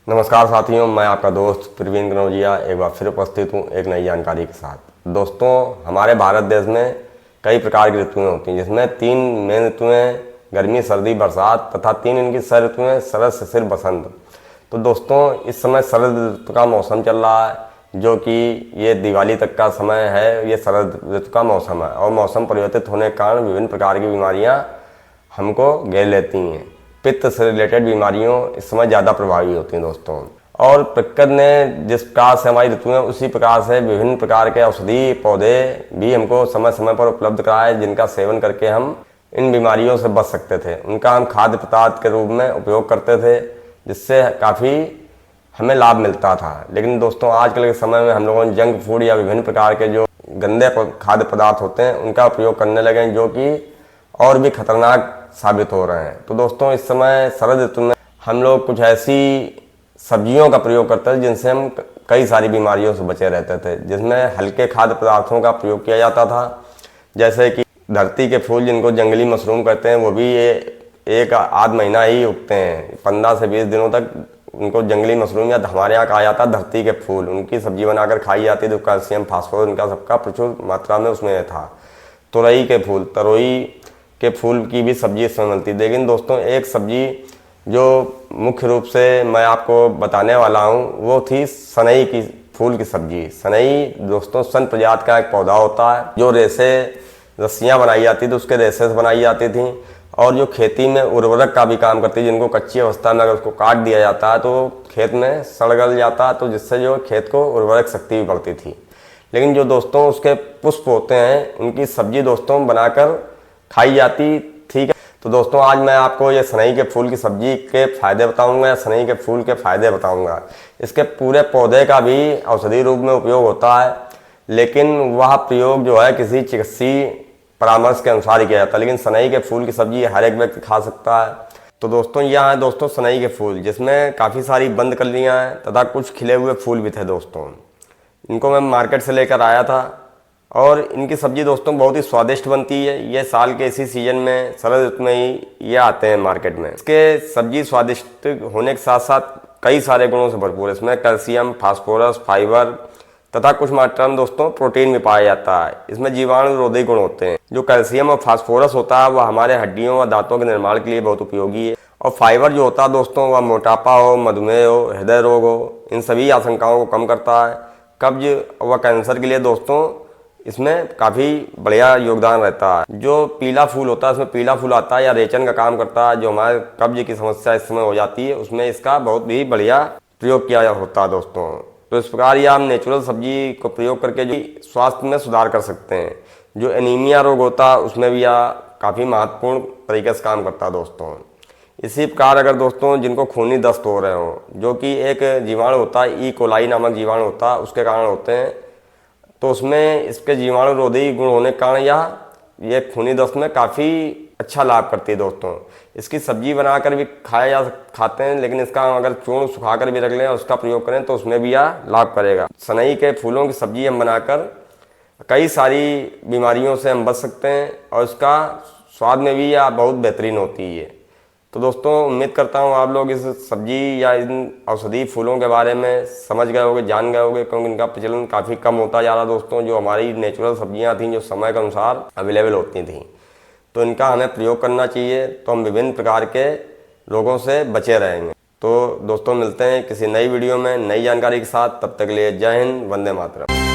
नमस्कार साथियों, मैं आपका दोस्त प्रवीण कनौजिया एक बार फिर उपस्थित हूँ एक नई जानकारी के साथ। दोस्तों, हमारे भारत देश में कई प्रकार की ऋतुएं होती हैं, जिसमें 3 मेन ऋतुएं गर्मी, सर्दी, बरसात तथा 3 इनकी सह ऋतुएं शरद, शिशिर, बसंत। तो दोस्तों, इस समय शरद ऋतु का मौसम चल रहा है, जो कि ये दिवाली तक का समय है। ये शरद ऋतु का मौसम है और मौसम परिवर्तित होने के कारण विभिन्न प्रकार की बीमारियाँ हमको घेर लेती हैं। पित्त से रिलेटेड बीमारियों इस समय ज़्यादा प्रभावी होती हैं दोस्तों। और प्रकृति ने जिस प्रकार से हमारी ऋतुएं, उसी प्रकार से विभिन्न प्रकार के औषधि पौधे भी हमको समय समय पर उपलब्ध कराए, जिनका सेवन करके हम इन बीमारियों से बच सकते थे। उनका हम खाद्य पदार्थ के रूप में उपयोग करते थे, जिससे काफ़ी हमें लाभ मिलता था। लेकिन दोस्तों, आजकल के समय में हम लोगों ने जंक फूड या विभिन्न प्रकार के जो गंदे खाद्य पदार्थ होते हैं, उनका उपयोग करने लगे, जो कि और भी खतरनाक साबित हो रहे हैं। तो दोस्तों, इस समय शरद ऋतु में हम लोग कुछ ऐसी सब्जियों का प्रयोग करते थे जिनसे हम कई सारी बीमारियों से बचे रहते थे, जिसमें हल्के खाद्य पदार्थों का प्रयोग किया जाता था। जैसे कि धरती के फूल, जिनको जंगली मशरूम कहते हैं, वो भी ये एक आध महीना ही उगते हैं। 15 से 20 दिनों तक उनको जंगली मशरूम या हमारे यहाँ कहा जाता है धरती के फूल, उनकी सब्जी बनाकर खाई जाती है। तो कैल्शियम, फास्फोरस इनका सबका प्रचुर मात्रा में उसमें था। तुरई के फूल, तरोई के फूल की भी सब्जी इसमें मिलती है। लेकिन दोस्तों, एक सब्जी जो मुख्य रूप से मैं आपको बताने वाला हूँ, वो थी सनई की फूल की सब्जी। सनई दोस्तों सन प्रजाति का एक पौधा होता है, जो रेसे रस्सियाँ बनाई जाती थी, उसके रेसे से बनाई जाती थी, और जो खेती में उर्वरक का भी काम करती है। जिनको कच्ची अवस्था में अगर उसको काट दिया जाता है तो खेत में सड़ गल जाता है, तो जिससे जो खेत को उर्वरक शक्ति भी बढ़ती थी। लेकिन जो दोस्तों उसके पुष्प होते हैं, उनकी सब्जी दोस्तों बनाकर खाई जाती। ठीक है, तो दोस्तों आज मैं आपको ये सनई के फूल की सब्जी के फायदे बताऊंगा, या सनई के फूल के फायदे बताऊंगा। इसके पूरे पौधे का भी औषधि रूप में उपयोग होता है, लेकिन वह प्रयोग जो है किसी चिकित्सीय परामर्श के अनुसार ही किया जाता है। लेकिन सनई के फूल की सब्जी हर एक व्यक्ति खा सकता है। तो दोस्तों, यह है दोस्तों सनई के फूल, जिसमें काफ़ी सारी बंद कलियाँ हैं तथा कुछ खिले हुए फूल भी थे दोस्तों। इनको मैं मार्केट से लेकर आया था, और इनकी सब्जी दोस्तों बहुत ही स्वादिष्ट बनती है। ये साल के इसी सीजन में, शरद ऋतु में ही ये आते हैं मार्केट में। इसके सब्जी स्वादिष्ट होने के साथ साथ कई सारे गुणों से भरपूर है। इसमें कैल्शियम, फास्फोरस, फाइबर तथा कुछ मात्रा में दोस्तों प्रोटीन भी पाया जाता है। इसमें जीवाणु रोधी गुण होते हैं। जो कैल्शियम और फास्फोरस होता है, वह हमारे हड्डियों व दांतों के निर्माण के लिए बहुत उपयोगी है। और फाइबर जो होता है दोस्तों, वह मोटापा हो, मधुमेह हो, हृदय रोग हो, इन सभी आशंकाओं को कम करता है। कब्ज व कैंसर के लिए दोस्तों इसमें काफ़ी बढ़िया योगदान रहता है। जो पीला फूल होता है, इसमें पीला फूल आता है या रेचन का काम करता है, जो हमारे कब्ज की समस्या इस समय हो जाती है, उसमें इसका बहुत ही बढ़िया प्रयोग किया होता है दोस्तों। तो इस प्रकार ये हम नेचुरल सब्जी को प्रयोग करके जो स्वास्थ्य में सुधार कर सकते हैं। जो एनीमिया रोग होता है, उसमें भी यह काफ़ी महत्वपूर्ण तरीके से काम करता है दोस्तों। इसी प्रकार अगर दोस्तों जिनको खूनी दस्त हो रहे हो, जो कि एक जीवाणु होता है, ई कोलाई नामक जीवाणु होता है, उसके कारण होते हैं, तो उसमें इसके जीवाणु रोधी गुण होने के कारण ये खूनी दस्त में काफ़ी अच्छा लाभ करती है दोस्तों। इसकी सब्जी बनाकर भी खाते हैं, लेकिन इसका अगर चूर्ण सुखाकर भी रख लें और उसका प्रयोग करें तो उसमें भी यह लाभ करेगा। सनई के फूलों की सब्जी हम बनाकर कई सारी बीमारियों से हम बच सकते हैं, और इसका स्वाद में भी यह बहुत बेहतरीन होती है। तो दोस्तों, उम्मीद करता हूँ आप लोग इस सब्जी या इन औषधि फूलों के बारे में समझ गए होंगे, जान गए होंगे, क्योंकि इनका प्रचलन काफ़ी कम होता जा रहा दोस्तों। जो हमारी नेचुरल सब्जियाँ थीं, जो समय के अनुसार अवेलेबल होती थीं, तो इनका हमें प्रयोग करना चाहिए, तो हम विभिन्न प्रकार के रोगों से बचे रहेंगे। तो दोस्तों, मिलते हैं किसी नई वीडियो में नई जानकारी के साथ। तब तक के लिए जय हिंद, वंदे मातरम।